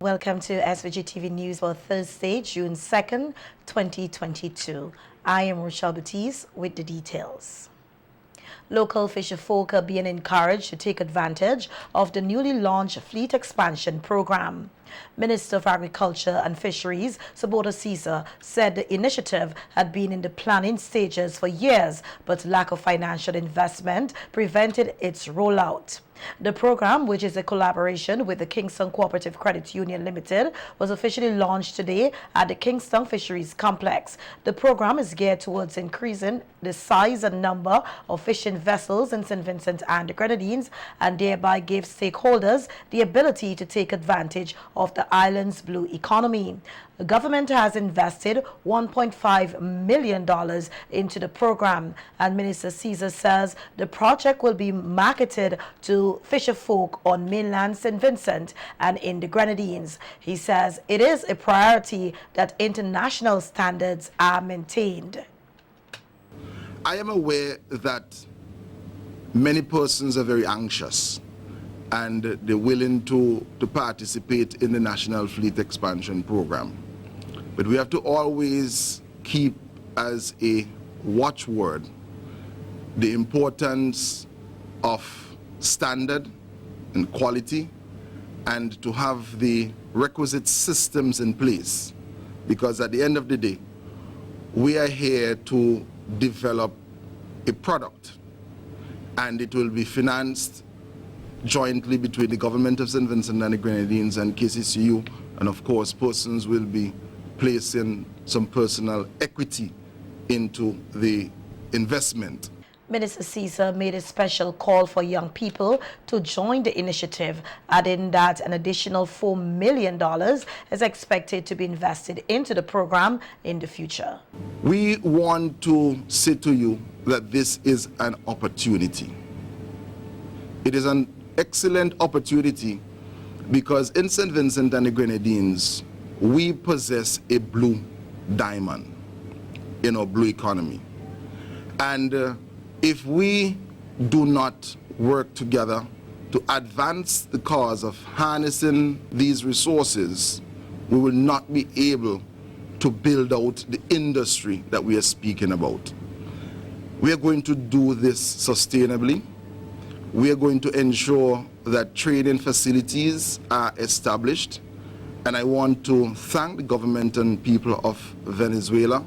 Welcome to SVG-TV News for Thursday, June 2nd, 2022. I am Rochelle Baptiste with the details. Local fisher folk are being encouraged to take advantage of the newly launched fleet expansion program. Minister of Agriculture and Fisheries, Sabota Caesar, said the initiative had been in the planning stages for years, but lack of financial investment prevented its rollout. The program, which is a collaboration with the Kingston Cooperative Credit Union Limited, was officially launched today at the Kingston Fisheries Complex. The program is geared towards increasing the size and number of fishing vessels in St. Vincent and the Grenadines, and thereby give stakeholders the ability to take advantage of the island's blue economy. The government has invested $1.5 million into the program, and Minister Caesar says the project will be marketed to fisher folk on mainland St. Vincent and in the Grenadines. He says it is a priority that international standards are maintained. I am aware that many persons are very anxious and they're willing to participate in the National Fleet Expansion Program. But we have to always keep as a watchword the importance of standard and quality, and to have the requisite systems in place, because at the end of the day, we are here to develop a product, and it will be financed jointly between the government of St. Vincent and the Grenadines and KCCU, and of course persons will be placing some personal equity into the investment. Minister Caesar made a special call for young people to join the initiative, adding that an additional $4 million is expected to be invested into the program in the future. We want to say to you that this is an opportunity. It is an excellent opportunity because in St. Vincent and the Grenadines, we possess a blue diamond in our blue economy. And if we do not work together to advance the cause of harnessing these resources, we will not be able to build out the industry that we are speaking about. We are going to do this sustainably. We are going to ensure that training facilities are established. And I want to thank the government and people of Venezuela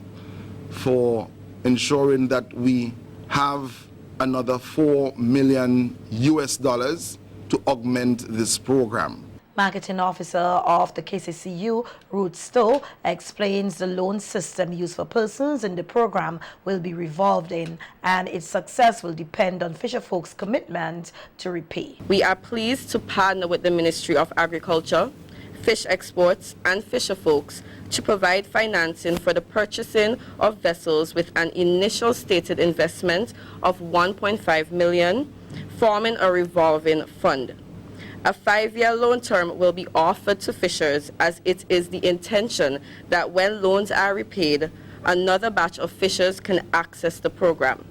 for ensuring that we have another $4 million to augment this program. Marketing Officer of the KCCU, Ruth Stowe, explains the loan system used for persons in the program will be revolved in, and its success will depend on fisher folks' commitment to repay. We are pleased to partner with the Ministry of Agriculture, Fish Exports and Fisher Folks to provide financing for the purchasing of vessels with an initial stated investment of $1.5 million, forming a revolving fund. A 5-year loan term will be offered to fishers, as it is the intention that when loans are repaid, another batch of fishers can access the program.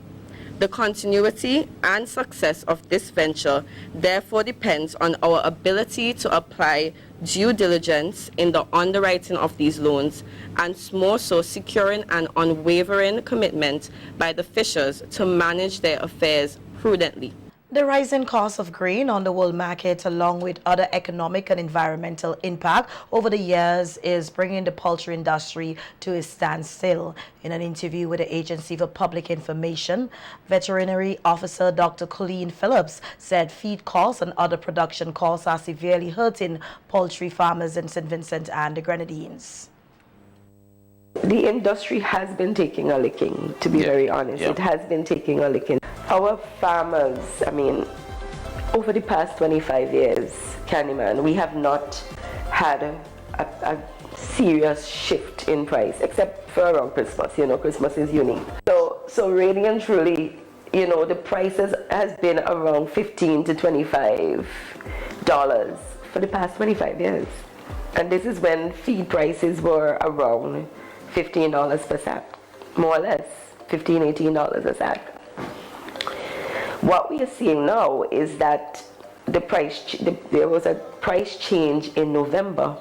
The continuity and success of this venture therefore depends on our ability to apply due diligence in the underwriting of these loans, and more so securing an unwavering commitment by the fishers to manage their affairs prudently. The rising cost of grain on the world market, along with other economic and environmental impact over the years, is bringing the poultry industry to a standstill. In an interview with the Agency for Public Information, Veterinary Officer Dr. Colleen Phillips said feed costs and other production costs are severely hurting poultry farmers in St. Vincent and the Grenadines. The industry has been taking a licking, to be very honest. It has been taking a licking. Our farmers, I mean, over the past 25 years, Candyman, we have not had a serious shift in price, except for around Christmas. You know, Christmas is unique. So really and truly, you know, the prices has been around $15 to $25 for the past 25 years. And this is when feed prices were around $15 per sack, more or less, $15, $18 a sack. What we are seeing now is that there was a price change in November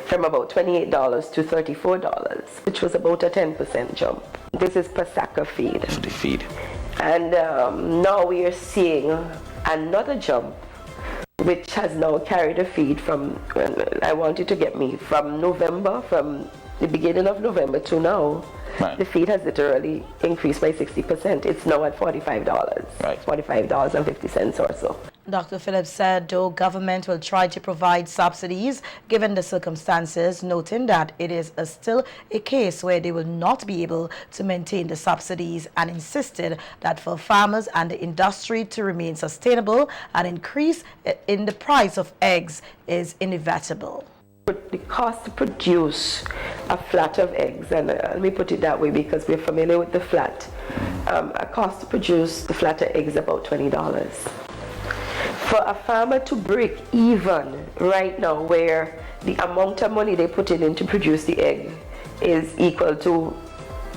from about $28 to $34, which was about a 10% jump. This is per sack of feed. For the feed. And now we are seeing another jump, which has now carried a feed from, I want you to get me, from November, from the beginning of November to now. Right. The feed has literally increased by 60%. It's now at $45, right. $45.50 or so. Dr. Phillips said though government will try to provide subsidies given the circumstances, noting that it is still a case where they will not be able to maintain the subsidies, and insisted that for farmers and the industry to remain sustainable, an increase in the price of eggs is inevitable. The cost to produce a flat of eggs, and let me put it that way because we're familiar with the flat, a cost to produce the flat of eggs is about $20. For a farmer to break even right now, where the amount of money they put in to produce the egg is equal to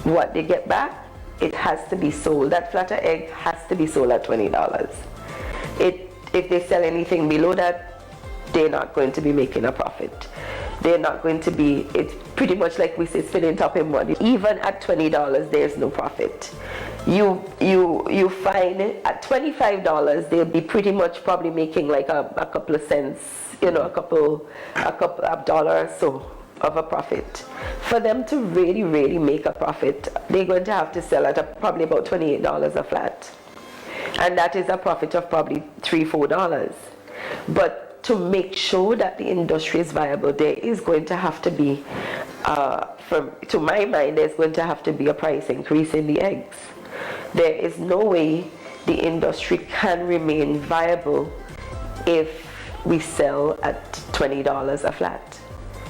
what they get back, it has to be sold. That flat of egg has to be sold at $20. If they sell anything below that, they're not going to be making a profit. They're not going to be, it's pretty much like we say, spinning top in money. Even at $20, there's no profit. You find at $25, they'll be pretty much probably making like a couple of cents, you know, a couple of dollars or so of a profit. For them to really make a profit, they're going to have to sell at probably about $28 a flat. And that is a profit of probably $3, $4. But to make sure that the industry is viable, there is going to have to be, to my mind, there's going to have to be a price increase in the eggs. There is no way the industry can remain viable if we sell at $20 a flat.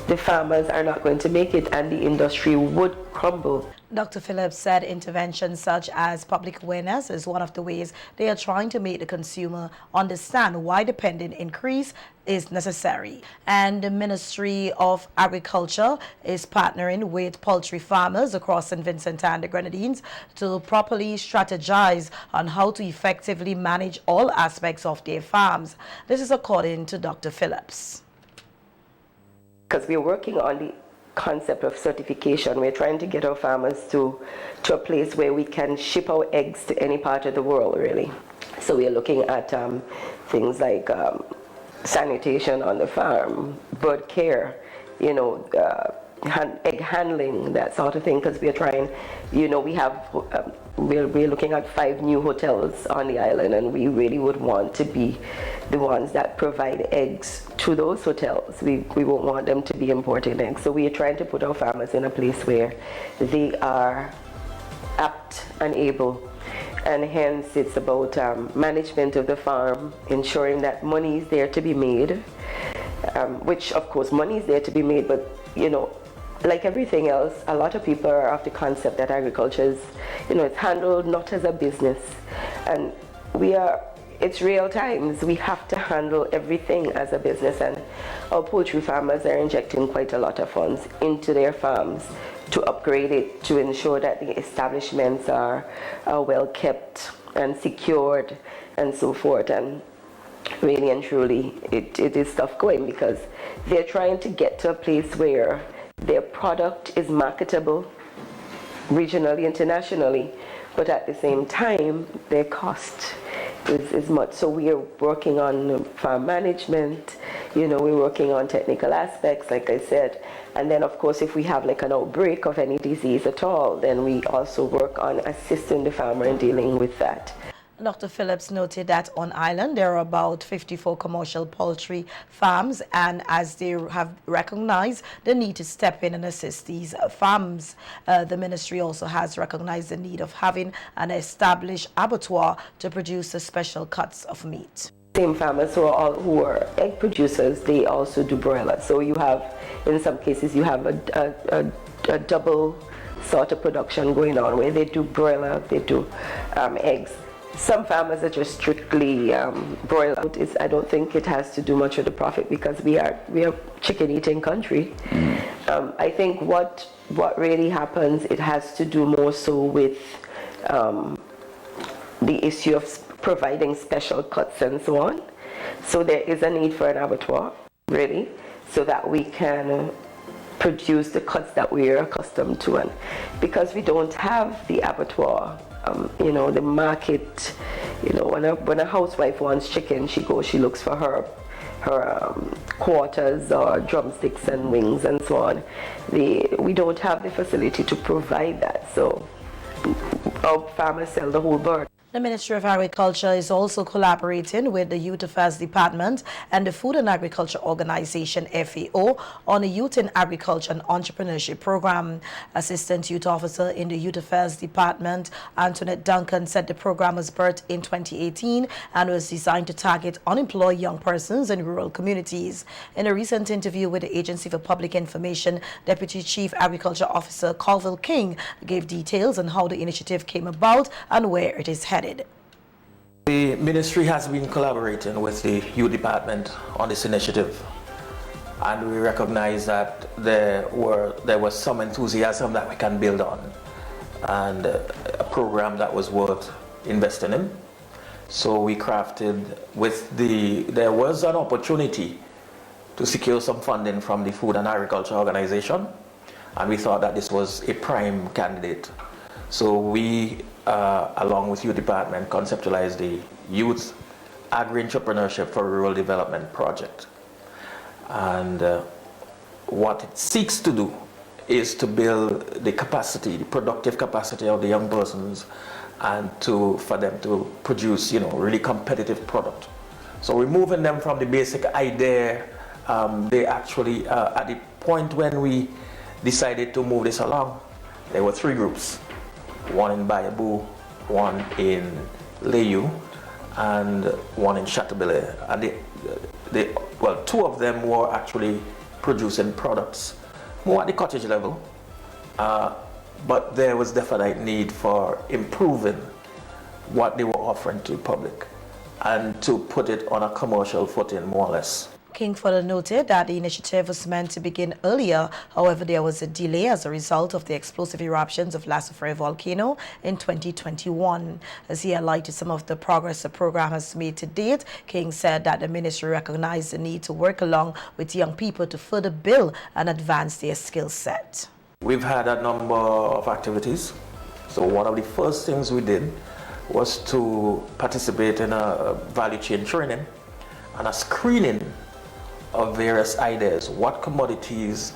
The farmers are not going to make it, and the industry would crumble. Dr. Phillips said interventions such as public awareness is one of the ways they are trying to make the consumer understand why the pending increase is necessary. And the Ministry of Agriculture is partnering with poultry farmers across St. Vincent and the Grenadines to properly strategize on how to effectively manage all aspects of their farms. This is according to Dr. Phillips. Because we're working on the concept of certification. We're trying to get our farmers to a place where we can ship our eggs to any part of the world, really. So we're looking at things like sanitation on the farm, bird care, you know, egg handling, that sort of thing, because we're trying, you know, we're looking at 5 new hotels on the island, and we really would want to be the ones that provide eggs to those hotels. We won't want them to be importing eggs. So we are trying to put our farmers in a place where they are apt and able, and hence it's about management of the farm, ensuring that money is there to be made, which of course money is there to be made, but you know, like everything else, a lot of people are of the concept that agriculture is, you know, it's handled not as a business, and it's real times. We have to handle everything as a business, and our poultry farmers are injecting quite a lot of funds into their farms to upgrade it, to ensure that the establishments are well kept and secured and so forth. And really and truly, it is tough going, because they're trying to get to a place where their product is marketable regionally, internationally, but at the same time, their cost is much. So we are working on farm management, you know, we're working on technical aspects, like I said. And then, of course, if we have like an outbreak of any disease at all, then we also work on assisting the farmer in dealing with that. Dr. Phillips noted that on island there are about 54 commercial poultry farms, and as they have recognized the need to step in and assist these farms, the ministry also has recognized the need of having an established abattoir to produce the special cuts of meat. Same farmers who are egg producers, they also do broiler. So you have, in some cases, you have a double sort of production going on where they do broiler, they do eggs. Some farmers are just strictly broiler. I don't think it has to do much with the profit, because we are chicken eating country. I think what really happens, it has to do more so with the issue of providing special cuts and so on. So there is a need for an abattoir, really. so that we can produce the cuts that we are accustomed to. And because we don't have the abattoir, you know, the market, you know, when a housewife wants chicken, she looks for her quarters or drumsticks and wings and so on. We don't have the facility to provide that, so our farmers sell the whole bird. The Ministry of Agriculture is also collaborating with the Youth Affairs Department and the Food and Agriculture Organization, FAO, on a Youth in Agriculture and Entrepreneurship program. Assistant Youth Officer in the Youth Affairs Department, Antoinette Duncan, said the program was birthed in 2018 and was designed to target unemployed young persons in rural communities. In a recent interview with the Agency for Public Information, Deputy Chief Agriculture Officer Colville King gave details on how the initiative came about and where it is headed. The ministry has been collaborating with the youth department on this initiative, and we recognize that there was some enthusiasm that we can build on, and a program that was worth investing in. So we crafted there was an opportunity to secure some funding from the Food and Agriculture Organization, and we thought that this was a prime candidate. So we, along with youth department, conceptualized the Youth Agri-Entrepreneurship for Rural Development project. And what it seeks to do is to build the capacity, the productive capacity of the young persons, and for them to produce, you know, really competitive product. So removing them from the basic idea, they actually, at the point when we decided to move this along, there were 3 groups. One in Bayabu, one in Leyu, and one in Chateaubelair. And well, 2 of them were actually producing products more at the cottage level, but there was definite need for improving what they were offering to the public and to put it on a commercial footing, more or less. King further noted that the initiative was meant to begin earlier. However, there was a delay as a result of the explosive eruptions of last volcano in 2021. As he highlighted some of the progress the program has made to date, King said that the ministry recognized the need to work along with young people to further build and advance their skill set. We've had a number of activities. So one of the first things we did was to participate in a value chain training and a screening of various ideas. What commodities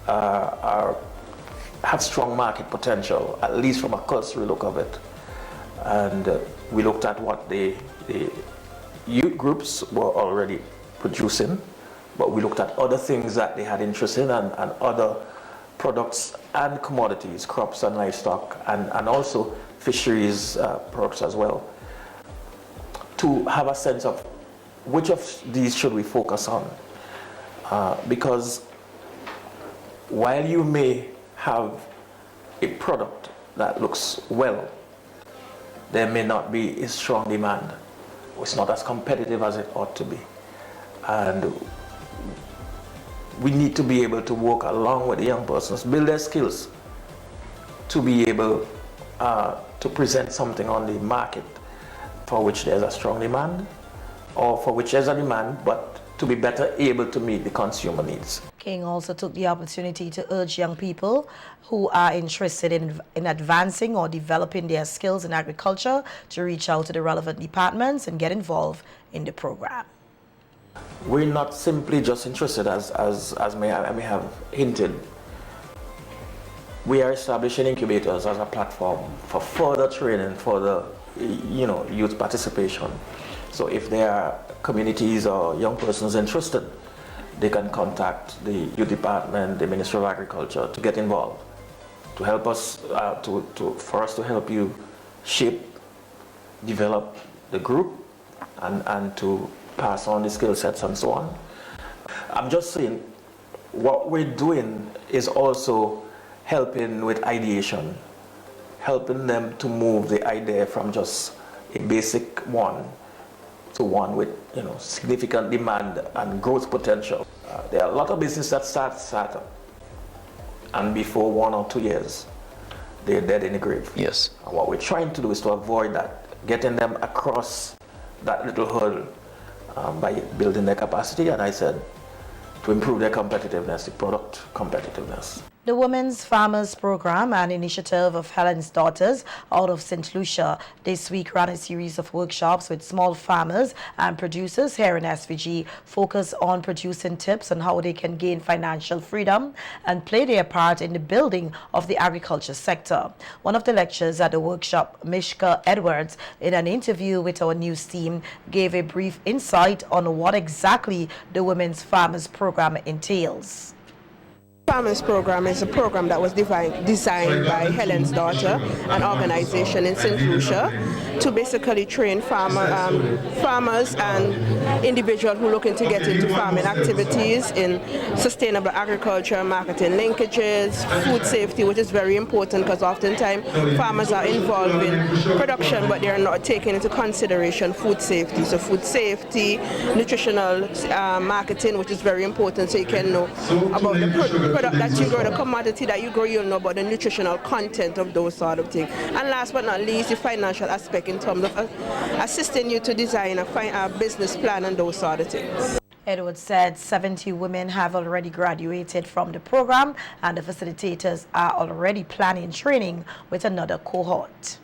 have strong market potential, at least from a cursory look of it. And we looked at what the youth groups were already producing, but we looked at other things that they had interest in and other products and commodities, crops and livestock, and also fisheries products as well, to have a sense of which of these should we focus on. Because while you may have a product that looks well, there may not be a strong demand. It's not as competitive as it ought to be. And we need to be able to work along with the young persons, build their skills to be able to present something on the market for which there's a strong demand, or for which there's a demand, but to be better able to meet the consumer needs. King also took the opportunity to urge young people who are interested in advancing or developing their skills in agriculture to reach out to the relevant departments and get involved in the program. We're not simply just interested, as I may have hinted. We are establishing incubators as a platform for further training, for the youth participation. So if there are communities or young persons interested, they can contact the youth department, the Ministry of Agriculture, to get involved, to help us, for us to help you shape, develop the group, and to pass on the skill sets and so on. I'm just saying, what we're doing is also helping with ideation, helping them to move the idea from just a basic one to one with significant demand and growth potential. There are a lot of businesses that start up, and before 1 or 2 years, they're dead in the grave. Yes. And what we're trying to do is to avoid that, getting them across that little hurdle by building their capacity. And I said, to improve their competitiveness, the product competitiveness. The Women's Farmers Program, an initiative of Helen's Daughters out of St. Lucia, this week ran a series of workshops with small farmers and producers here in SVG, focused on producing tips on how they can gain financial freedom and play their part in the building of the agriculture sector. One of the lecturers at the workshop, Mishka Edwards, in an interview with our news team, gave a brief insight on what exactly the Women's Farmers Program entails. Farmers Program is a program that was designed by Helen's Daughter, an organization in St. Lucia, to basically train farmers and individuals who are looking to get into farming activities in sustainable agriculture, marketing linkages, food safety, which is very important because oftentimes farmers are involved in production but they are not taking into consideration food safety. So food safety, nutritional marketing, which is very important, so you can know about the product that you grow, the commodity that you grow, you'll know about the nutritional content of those sort of things. And last but not least, the financial aspect in terms of assisting you to design a business plan and those sort of things. Edwards said 70 women have already graduated from the program, and the facilitators are already planning training with another cohort.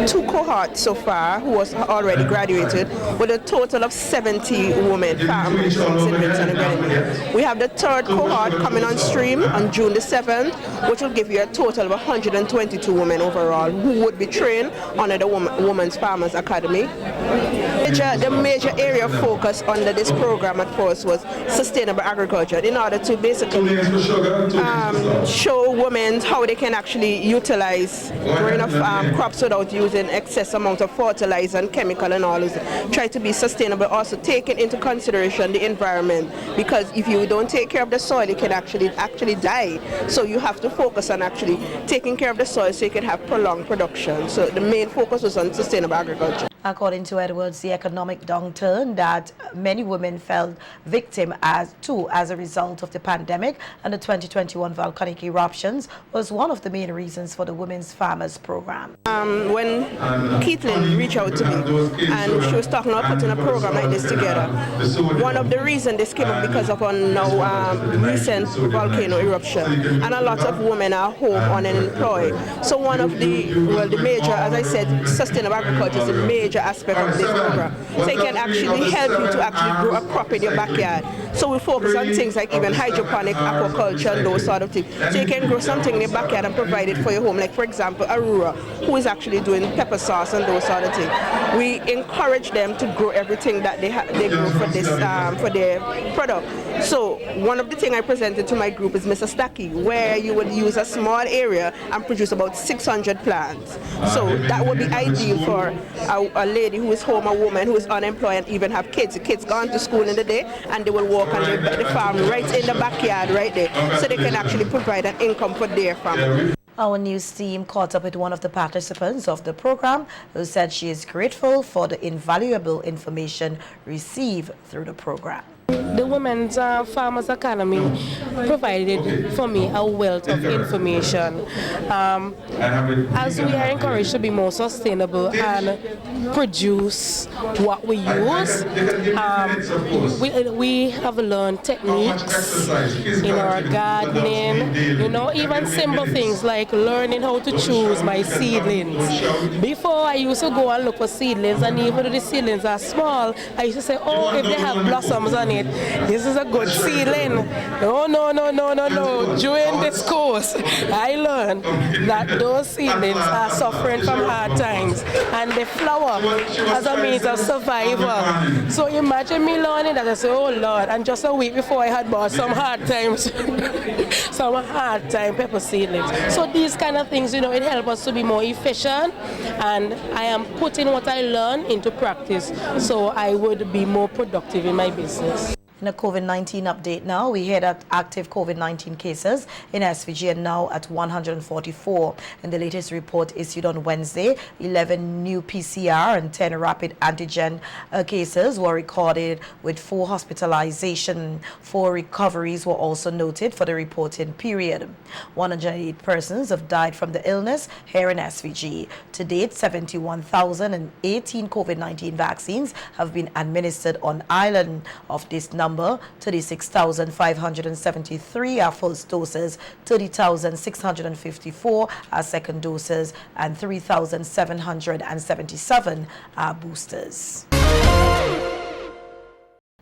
2 cohorts so far who was already graduated, with a total of 70 women farmers from St. Vincent and Grenadines. We have the 3rd cohort coming on stream on June the 7th, which will give you a total of 122 women overall who would be trained under the Women's Farmers Academy. The major area of focus under this program at first was sustainable agriculture, in order to basically show women how they can actually utilize growing of crops without using excess amount of fertilizer and chemical and all this. Try to be sustainable, also taking into consideration the environment, because if you don't take care of the soil, it can actually die. So you have to focus on actually taking care of the soil so you can have prolonged production. So the main focus was on sustainable agriculture. According to Edwards, the economic downturn that many women fell victim as a result of the pandemic and the 2021 volcanic eruptions was one of the main reasons for the Women's Farmers Program. When Keithlin reached out to me and she was talking about putting a program like this together, one of the reasons this came up because of a recent volcano eruption, and a lot of women are home unemployed. So one of the major, as I said, sustainable agriculture is a major aspect of this program. So it can actually help you to actually grow a crop in your backyard. So we focus on things like even hydroponic aquaculture and those sort of things. So you can grow something in your backyard and provide it for your home. Like for example, Aurora, who is actually doing pepper sauce and those sort of things. We encourage them to grow everything that they grow for this for their product. So one of the things I presented to my group is Mr. Stacky, where you would use a small area and produce about 600 plants. So that would be ideal for a lady who is home, a woman who is unemployed and even have kids. The kids gone to school in the day and they will work on the farm right in the backyard right there. So they can actually provide an income for their family. Our news team caught up with one of the participants of the program who said she is grateful for the invaluable information received through the program. The Women's Farmers Academy provided for me a wealth of information. As we are encouraged to be more sustainable and produce what we use, we have learned techniques in our gardening, even simple things like learning how to choose my seedlings. Before I used to go and look for seedlings, and even though the seedlings are small, I used to say, oh, if they have blossoms on it, this is a good seedling. No. During this course, I learned that those seedlings are suffering from hard times, and they flower as a means of survival. So imagine me learning that. I say, oh Lord, and just a week before I had bought some hard time pepper seedlings. So these kind of things, it helps us to be more efficient, and I am putting what I learn into practice so I would be more productive in my business. In a COVID-19 update now, we hear that active COVID-19 cases in SVG are now at 144. In the latest report issued on Wednesday, 11 new PCR and 10 rapid antigen cases were recorded, with 4 hospitalizations. 4 recoveries were also noted for the reporting period. 108 persons have died from the illness here in SVG. To date, 71,018 COVID-19 vaccines have been administered on island. Of this number, number, 36,573 are first doses, 30,654 are second doses, and 3,777 are boosters.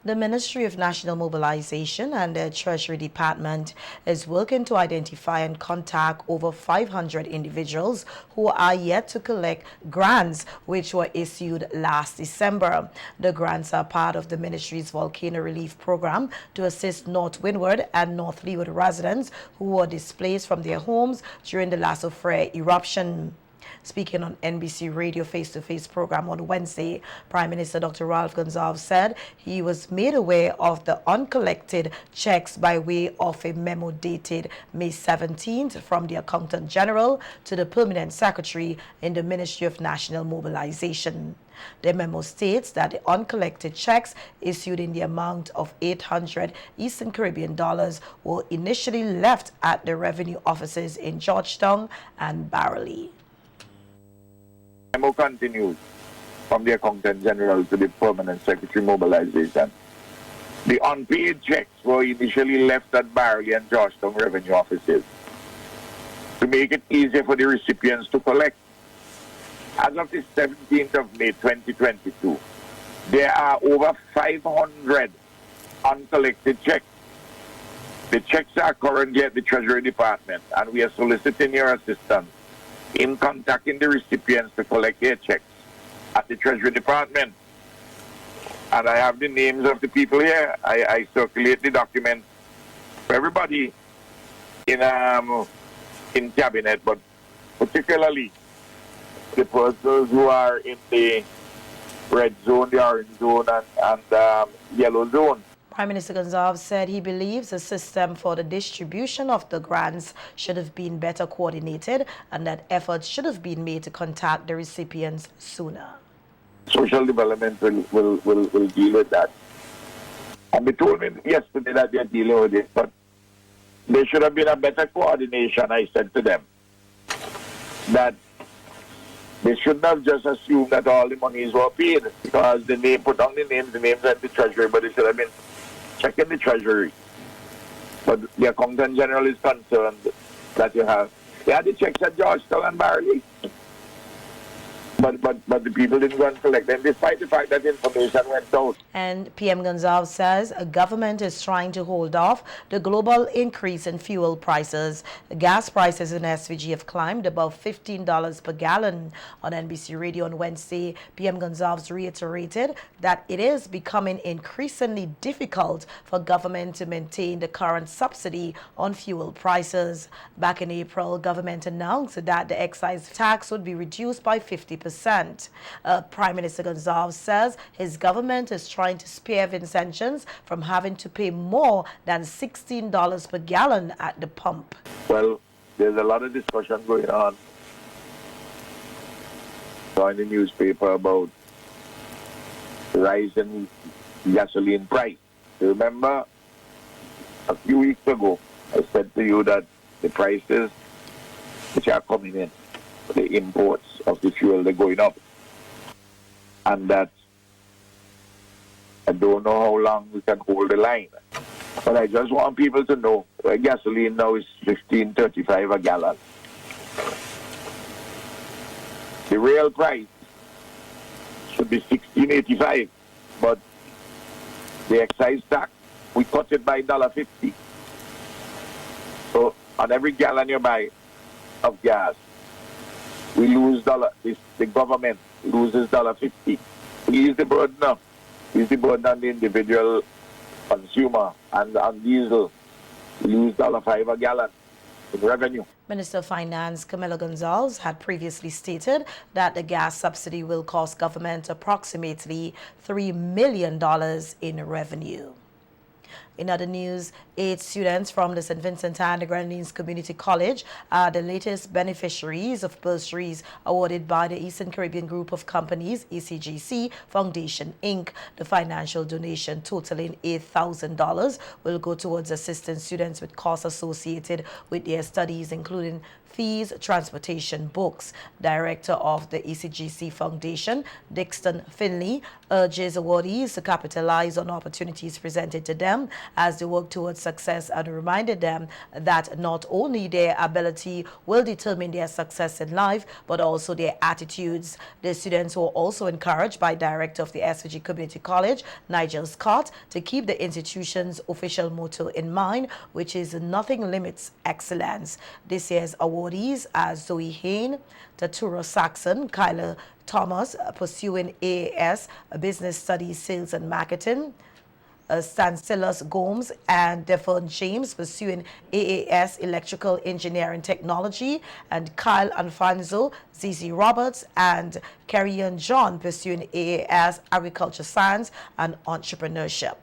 The Ministry of National Mobilization and the Treasury Department is working to identify and contact over 500 individuals who are yet to collect grants which were issued last December. The grants are part of the ministry's Volcano Relief Program to assist North Windward and North Leeward residents who were displaced from their homes during the last Frere eruption. Speaking on NBC Radio face-to-face program on Wednesday, Prime Minister Dr. Ralph Gonsalves said he was made aware of the uncollected checks by way of a memo dated May 17th from the Accountant General to the Permanent Secretary in the Ministry of National Mobilization. The memo states that the uncollected checks issued in the amount of 800 Eastern Caribbean dollars were initially left at the revenue offices in Georgetown and Barely. Memo continues from the Accountant General to the Permanent Secretary Mobilization. The unpaid checks were initially left at Barely and Georgetown revenue offices to make it easier for the recipients to collect. As of the 17th of May 2022, there are over 500 uncollected checks. The checks are currently at the Treasury Department, and we are soliciting your assistance in contacting the recipients to collect their checks at the Treasury Department. And I have the names of the people here. I circulate the document for everybody in cabinet, but particularly the persons who are in the red zone, the orange zone, and yellow zone. Prime Minister Gonsalves said he believes the system for the distribution of the grants should have been better coordinated and that efforts should have been made to contact the recipients sooner. Social development will deal with that. And they told me yesterday that they're dealing with it, but there should have been a better coordination, I said to them. That they shouldn't have just assumed that all the monies were paid because they put on the names at the Treasury, but they should have been checking the Treasury. But the Accountant General is concerned that they had the checks at Georgetown and Barely. But the people didn't go and collect them, despite the fact that the information went out. And PM Gonsalves says a government is trying to hold off the global increase in fuel prices. The gas prices in SVG have climbed above $15 per gallon. On NBC Radio on Wednesday, PM Gonsalves reiterated that it is becoming increasingly difficult for government to maintain the current subsidy on fuel prices. Back in April, government announced that the excise tax would be reduced by 50%. Prime Minister Gonsalves says his government is trying to spare Vincentians from having to pay more than $16 per gallon at the pump. Well, there's a lot of discussion going on in the newspaper about the rise in gasoline price. You remember a few weeks ago, I said to you that the prices which are coming in, the imports of the fuel, they're going up. And that I don't know how long we can hold the line. But I just want people to know that gasoline now is $15.35 a gallon. The real price should be $16.85, but the excise tax, we cut it by $1.50. So on every gallon you buy of gas, we lose the government loses $1.50. Ease the burden up. Ease the burden on the individual consumer, and on diesel, we lose $5 a gallon in revenue. Minister of Finance Camilo Gonsalves had previously stated that the gas subsidy will cost government approximately $3 million in revenue. In other news, 8 students from the St. Vincent and the Grenadines Community College are the latest beneficiaries of bursaries awarded by the Eastern Caribbean Group of Companies, ECGC Foundation, Inc. The financial donation totaling $8,000 will go towards assisting students with costs associated with their studies, including fees, transportation, books. Director of the ECGC Foundation, Dixon Finley, urges awardees to capitalize on opportunities presented to them as they work towards success, and reminded them that not only their ability will determine their success in life, but also their attitudes. The students were also encouraged by Director of the SVG Community College, Nigel Scott, to keep the institution's official motto in mind, which is nothing limits excellence. This year's awardees are Zoe Hain, Tatura Saxon, Kyla Thomas, pursuing AAS, Business Studies, Sales and Marketing, Stanislaus Gomes and Devon James, pursuing AAS, Electrical Engineering Technology, and Kyle Alfonso, ZZ Roberts, and Carrion John, pursuing AAS, Agriculture Science and Entrepreneurship.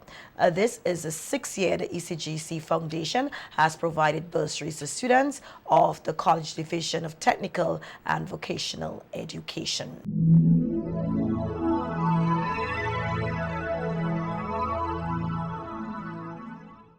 This is the 6th year the ECGC Foundation has provided bursaries to students of the College Division of Technical and Vocational Education.